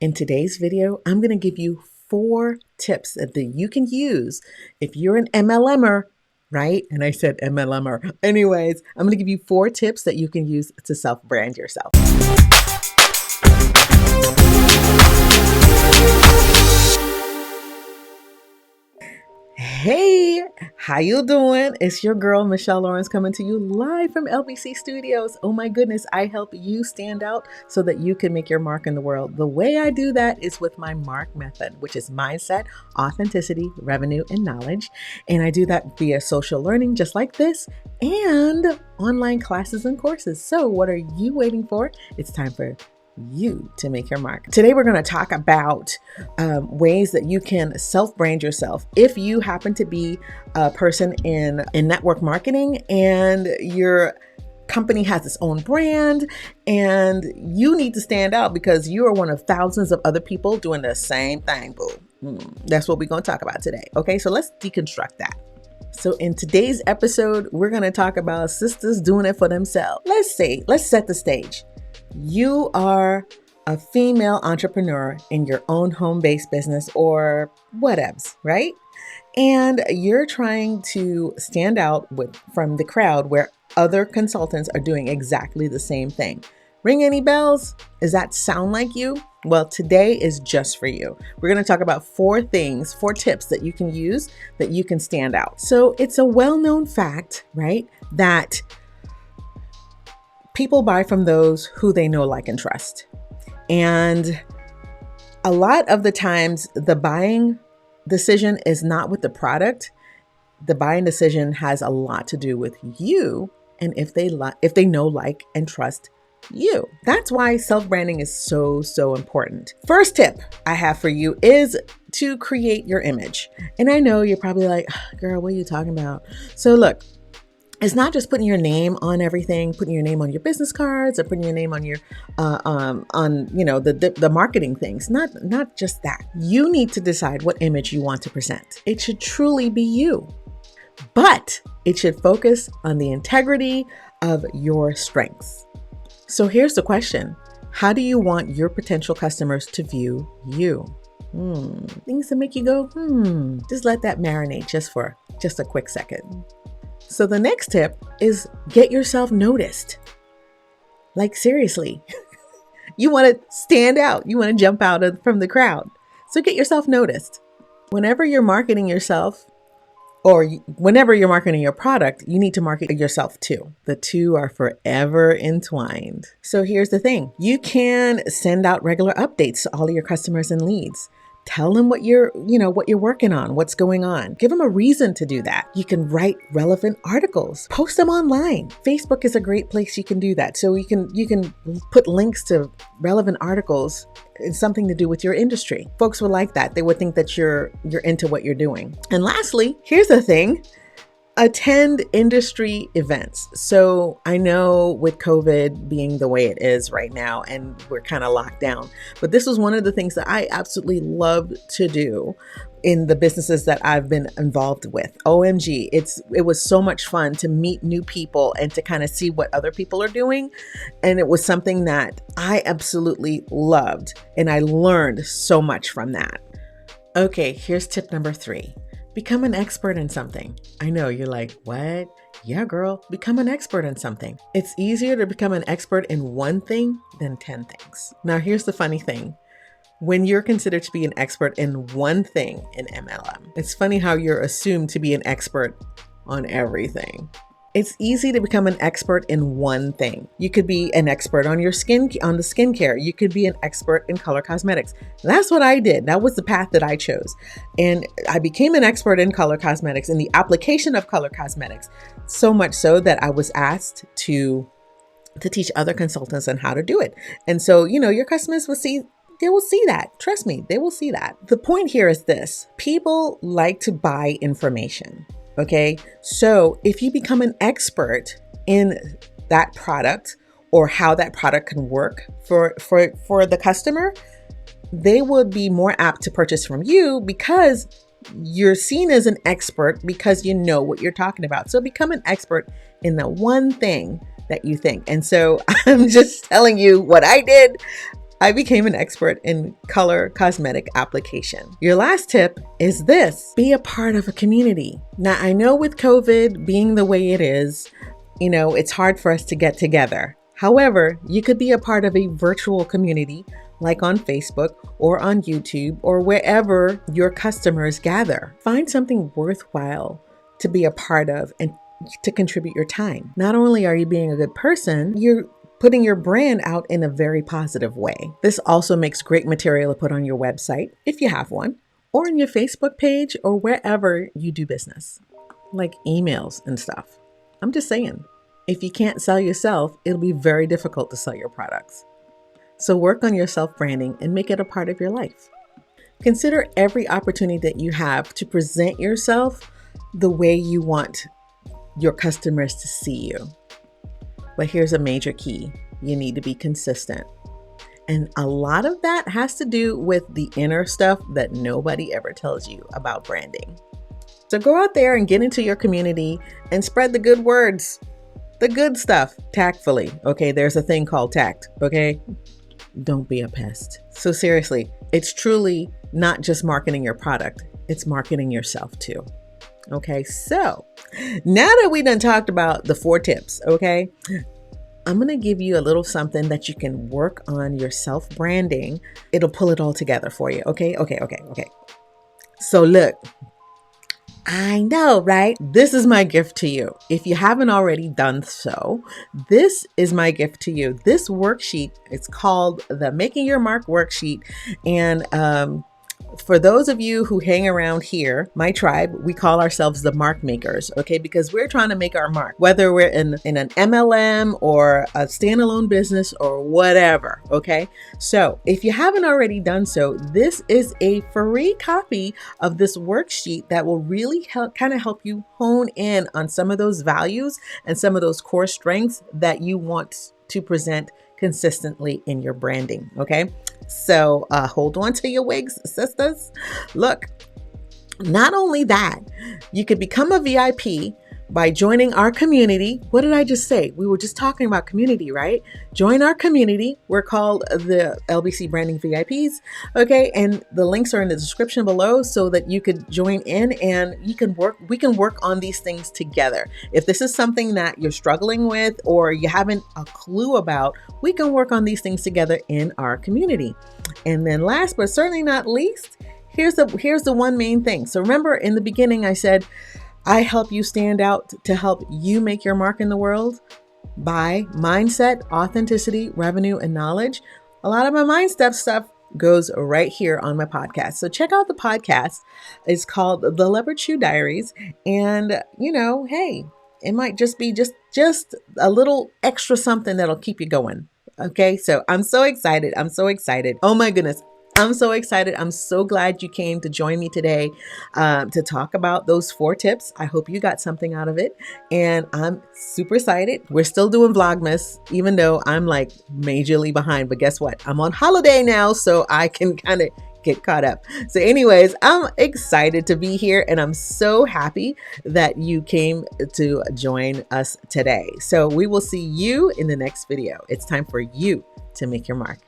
In today's video, I'm going to give you 4 tips that you can use if you're an MLMer, right? And I said MLMer. Anyways, I'm going to give you 4 tips that you can use to self-brand yourself. Hey, how you doing? It's your girl, Michelle Lawrence, coming to you live from LBC Studios. Oh my goodness, I help you stand out so that you can make your mark in the world. The way I do that is with my MARK method, which is mindset, authenticity, revenue, and knowledge. And I do that via social learning just like this and online classes and courses. So what are you waiting for? It's time for you to make your mark. Today, we're going to talk about ways that you can self-brand yourself. If you happen to be a person in network marketing and your company has its own brand and you need to stand out because you are one of thousands of other people doing the same thing, boo. That's what we're going to talk about today. Okay, so let's deconstruct that. So in today's episode, we're going to talk about sisters doing it for themselves. Let's set the stage. You are a female entrepreneur in your own home-based business or whatevs, right? And you're trying to stand out from the crowd where other consultants are doing exactly the same thing. Ring any bells? Does that sound like you? Well, today is just for you. We're going to talk about 4 tips that you can use that you can stand out. So it's a well-known fact, right, that people buy from those who they know, like, and trust. And a lot of the times, the buying decision is not with the product. The buying decision has a lot to do with you and if they know, like, and trust you. That's why self-branding is so important. First tip I have for you is to create your image. And I know you're probably like, girl, what are you talking about? So look, it's not just putting your name on everything, putting your name on your business cards or putting your name on your, the marketing things. Not just that. You need to decide what image you want to present. It should truly be you, but it should focus on the integrity of your strengths. So here's the question. How do you want your potential customers to view you? Things that make you go, just let that marinate just a quick second. So the next tip is get yourself noticed. Like, seriously, you want to stand out. You want to jump out from the crowd. So get yourself noticed. Whenever you're marketing yourself or whenever you're marketing your product, you need to market yourself too. The two are forever entwined. So here's the thing. You can send out regular updates to all of your customers and leads. Tell them what you're working on, what's going on. Give them a reason to do that. You can write relevant articles, post them online. Facebook is a great place you can do that. So you can put links to relevant articles and something to do with your industry. Folks will like that. They would think that you're into what you're doing. And lastly, here's the thing. Attend industry events. So I know with COVID being the way it is right now and we're kind of locked down, but this was one of the things that I absolutely love to do in the businesses that I've been involved with. OMG, it was so much fun to meet new people and to kind of see what other people are doing. And it was something that I absolutely loved and I learned so much from that. Okay, here's tip number 3. Become an expert in something. I know you're like, what? Yeah, girl, become an expert in something. It's easier to become an expert in one thing than 10 things. Now, here's the funny thing. When you're considered to be an expert in one thing in MLM, it's funny how you're assumed to be an expert on everything. It's easy to become an expert in one thing. You could be an expert on the skincare. You could be an expert in color cosmetics. That's what I did. That was the path that I chose. And I became an expert in color cosmetics and the application of color cosmetics. So much so that I was asked to teach other consultants on how to do it. And so, your customers they will see that. Trust me, they will see that. The point here is this. People like to buy information. Okay, so if you become an expert in that product or how that product can work for the customer, they would be more apt to purchase from you because you're seen as an expert because you know what you're talking about. So become an expert in the one thing that you think. And so I'm just telling you what I did. I became an expert in color cosmetic application. Your last tip is this: be a part of a community. Now, I know with COVID being the way it is, it's hard for us to get together. However, you could be a part of a virtual community like on Facebook or on YouTube or wherever your customers gather. Find something worthwhile to be a part of and to contribute your time. Not only are you being a good person, you're putting your brand out in a very positive way. This also makes great material to put on your website, if you have one, or on your Facebook page or wherever you do business, like emails and stuff. I'm just saying, if you can't sell yourself, it'll be very difficult to sell your products. So work on your self-branding and make it a part of your life. Consider every opportunity that you have to present yourself the way you want your customers to see you. But here's a major key. You need to be consistent. And a lot of that has to do with the inner stuff that nobody ever tells you about branding. So go out there and get into your community and spread the good words, the good stuff, tactfully. Okay, there's a thing called tact, okay? Don't be a pest. So seriously, it's truly not just marketing your product, it's marketing yourself too. Okay, so now that we done talked about the 4 tips, okay, I'm going to give you a little something that you can work on your self-branding. It'll pull it all together for you. Okay. So look, I know, right? This is my gift to you. If you haven't already done so, this is my gift to you. This worksheet, it's called the Making Your Mark worksheet. And for those of you who hang around here, my tribe, we call ourselves the mark makers, okay? Because we're trying to make our mark, whether we're in an MLM or a standalone business or whatever, okay? So if you haven't already done so, this is a free copy of this worksheet that will really help you hone in on some of those values and some of those core strengths that you want to present consistently in your branding, okay? So hold on to your wigs, sisters. Look, not only that, you could become a VIP by joining our community. What did I just say? We were just talking about community, right? Join our community. We're called the LBC Branding VIPs. Okay. And the links are in the description below so that you could join in and we can work on these things together. If this is something that you're struggling with or you haven't a clue about, we can work on these things together in our community. And then last but certainly not least, here's the one main thing. So remember in the beginning, I said, I help you stand out to help you make your mark in the world by mindset, authenticity, revenue, and knowledge. A lot of my mindset stuff goes right here on my podcast. So check out the podcast. It's called The Leopard Shoe Diaries. And hey, it might just be just a little extra something that'll keep you going. Okay. So I'm so excited. Oh my goodness. I'm so excited. I'm so glad you came to join me today to talk about those 4 tips. I hope you got something out of it. And I'm super excited. We're still doing Vlogmas, even though I'm like majorly behind. But guess what? I'm on holiday now, so I can kind of get caught up. So anyways, I'm excited to be here and I'm so happy that you came to join us today. So we will see you in the next video. It's time for you to make your mark.